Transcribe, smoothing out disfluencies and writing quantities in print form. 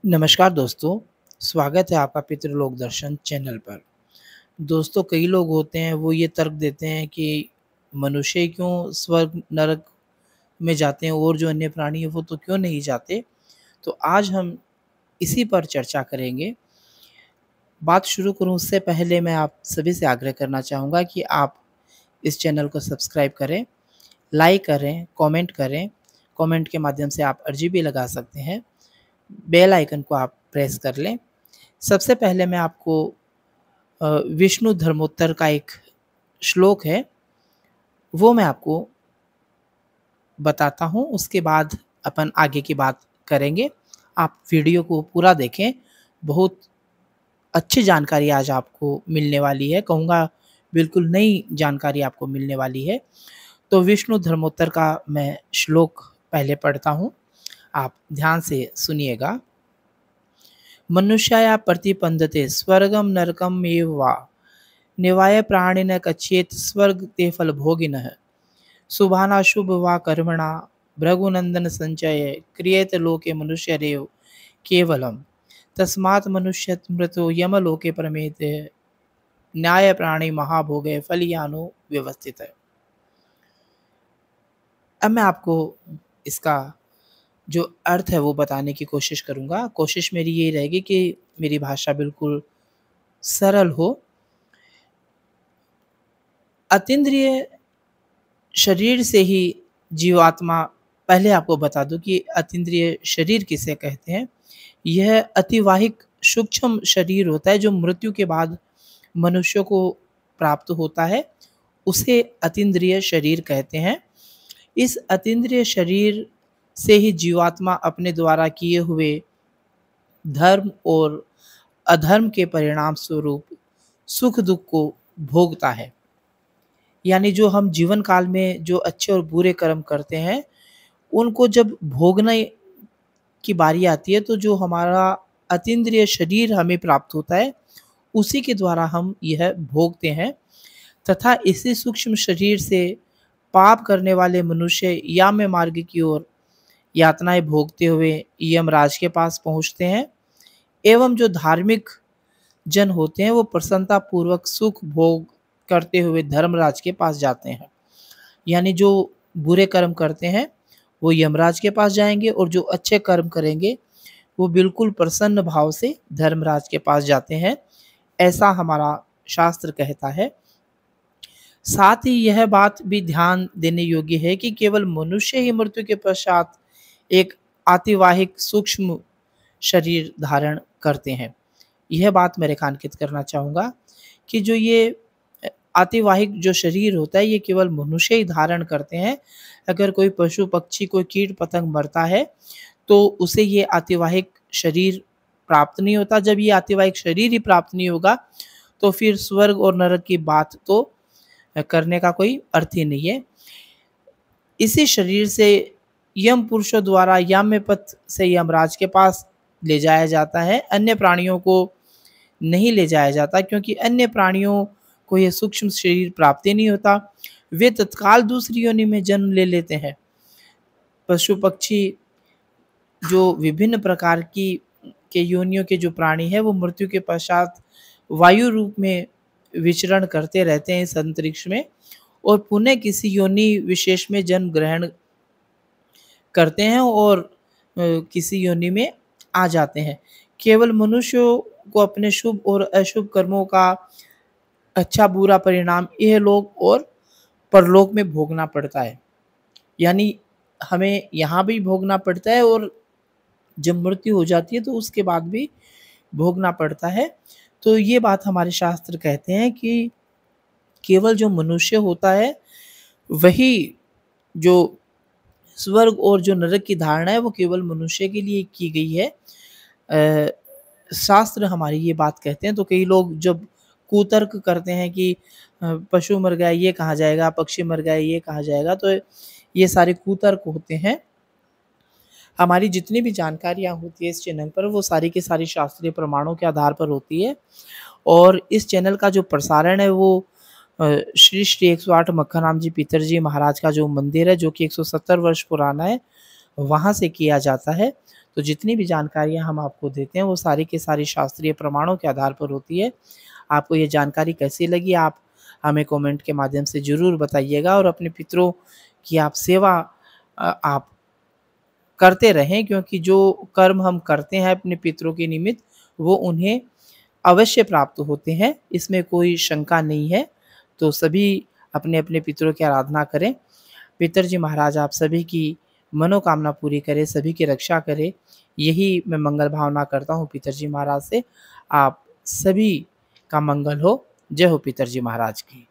नमस्कार दोस्तों, स्वागत है आपका पितृलोक दर्शन चैनल पर। दोस्तों कई लोग होते हैं वो ये तर्क देते हैं कि मनुष्य क्यों स्वर्ग नरक में जाते हैं और जो अन्य प्राणी हैं वो तो क्यों नहीं जाते। तो आज हम इसी पर चर्चा करेंगे। बात शुरू करूँ उससे पहले मैं आप सभी से आग्रह करना चाहूँगा कि आप इस चैनल को सब्सक्राइब करें, लाइक करें, कमेंट करें। कमेंट के माध्यम से आप अर्जी भी लगा सकते हैं। बेल आइकन को आप प्रेस कर लें। सबसे पहले मैं आपको विष्णु धर्मोत्तर का एक श्लोक है, वो मैं आपको बताता हूँ, उसके बाद अपन आगे की बात करेंगे। आप वीडियो को पूरा देखें, बहुत अच्छी जानकारी आज आपको मिलने वाली है, कहूँगा बिल्कुल नई जानकारी आपको मिलने वाली है। तो विष्णु धर्मोत्तर का मैं श्लोक पहले पढ़ता हूँ, आप ध्यान से सुनिएगा। मनुष्याय प्रतिपद्यते स्वर्गम नरकमेव वा निवाय प्राणिन कच्छेत स्वर्ग ते फल भोगिनः शुभानाशुभ वा कर्मणा भृगुनंदन संचय क्रियेत लोके मनुष्यरेव केवलम तस्मात् मनुष्य मृतो यमलोके प्रमेत न्याय प्राणी महाभोगे फलियानो व्यवस्थित है। अब मैं आपको इसका जो अर्थ है वो बताने की कोशिश करूँगा। कोशिश मेरी यही रहेगी कि मेरी भाषा बिल्कुल सरल हो। अतीन्द्रिय शरीर से ही जीवात्मा, पहले आपको बता दूं कि अतीन्द्रिय शरीर किसे कहते हैं। यह अतिवाहिक सूक्ष्म शरीर होता है जो मृत्यु के बाद मनुष्य को प्राप्त होता है, उसे अतीन्द्रिय शरीर कहते हैं। इस अतीन्द्रिय शरीर से ही जीवात्मा अपने द्वारा किए हुए धर्म और अधर्म के परिणाम स्वरूप सुख दुख को भोगता है। यानी जो हम जीवन काल में जो अच्छे और बुरे कर्म करते हैं, उनको जब भोगने की बारी आती है तो जो हमारा अतीन्द्रिय शरीर हमें प्राप्त होता है, उसी के द्वारा हम यह भोगते हैं। तथा इसी सूक्ष्म शरीर से पाप करने वाले मनुष्य याम्य मार्ग की ओर यातनाएं भोगते हुए यमराज के पास पहुँचते हैं, एवं जो धार्मिक जन होते हैं वो प्रसन्नता पूर्वक सुख भोग करते हुए धर्मराज के पास जाते हैं। यानी जो बुरे कर्म करते हैं वो यमराज के पास जाएंगे और जो अच्छे कर्म करेंगे वो बिल्कुल प्रसन्न भाव से धर्मराज के पास जाते हैं, ऐसा हमारा शास्त्र कहता है। साथ ही यह बात भी ध्यान देने योग्य है कि केवल मनुष्य ही मृत्यु के पश्चात एक आतिवाहिक सूक्ष्म शरीर धारण करते हैं। यह बात मैं रेखांकित करना चाहूँगा कि जो ये आतिवाहिक जो शरीर होता है ये केवल मनुष्य ही धारण करते हैं। अगर कोई पशु पक्षी कोई कीट पतंग मरता है तो उसे ये आतिवाहिक शरीर प्राप्त नहीं होता। जब ये आतिवाहिक शरीर ही प्राप्त नहीं होगा तो फिर स्वर्ग और नरक की बात तो करने का कोई अर्थ ही नहीं है। इसी शरीर से यम पुरुषों द्वारा याम्य पथ से यमराज के पास ले जाया जाता है। अन्य प्राणियों को नहीं ले जाया जाता, क्योंकि अन्य प्राणियों को यह सूक्ष्म शरीर प्राप्त ही नहीं होता। वे तत्काल दूसरी योनि में जन्म ले लेते हैं। पशु पक्षी जो विभिन्न प्रकार की के योनियों के जो प्राणी हैं वो मृत्यु के पश्चात वायु रूप में विचरण करते रहते हैं इस अंतरिक्ष में और पुनः किसी योनि विशेष में जन्म ग्रहण करते हैं और किसी योनि में आ जाते हैं। केवल मनुष्यों को अपने शुभ और अशुभ कर्मों का अच्छा बुरा परिणाम इहलोक और परलोक में भोगना पड़ता है। यानी हमें यहाँ भी भोगना पड़ता है और जब मृत्यु हो जाती है तो उसके बाद भी भोगना पड़ता है। तो ये बात हमारे शास्त्र कहते हैं कि केवल जो मनुष्य होता है वही जो स्वर्ग और जो नरक की धारणा है वो केवल मनुष्य के लिए की गई है। शास्त्र हमारी ये बात कहते हैं। तो कई लोग जब कुतर्क करते हैं कि पशु मर गया ये कहाँ जाएगा, पक्षी मर गया ये कहाँ जाएगा, तो ये सारे कुतर्क होते हैं। हमारी जितनी भी जानकारियाँ होती है इस चैनल पर वो सारी की सारी शास्त्रीय प्रमाणों के आधार पर होती है। और इस चैनल का जो प्रसारण है वो श्री श्री 108 मक्खन जी पितर जी महाराज का जो मंदिर है जो कि 170 वर्ष पुराना है, वहाँ से किया जाता है। तो जितनी भी जानकारियाँ हम आपको देते हैं वो सारी की सारी शास्त्रीय प्रमाणों के आधार पर होती है। आपको ये जानकारी कैसी लगी आप हमें कमेंट के माध्यम से ज़रूर बताइएगा और अपने पितरों की आप सेवा आप करते रहें क्योंकि जो कर्म हम करते हैं अपने पितरों के निमित्त वो उन्हें अवश्य प्राप्त होते हैं, इसमें कोई शंका नहीं है। तो सभी अपने-अपने पितरों की आराधना करें। पितरजी महाराज आप सभी की मनोकामना पूरी करें, सभी की रक्षा करें, यही मैं मंगल भावना करता हूँ पितरजी महाराज से। आप सभी का मंगल हो। जय हो पितरजी महाराज की।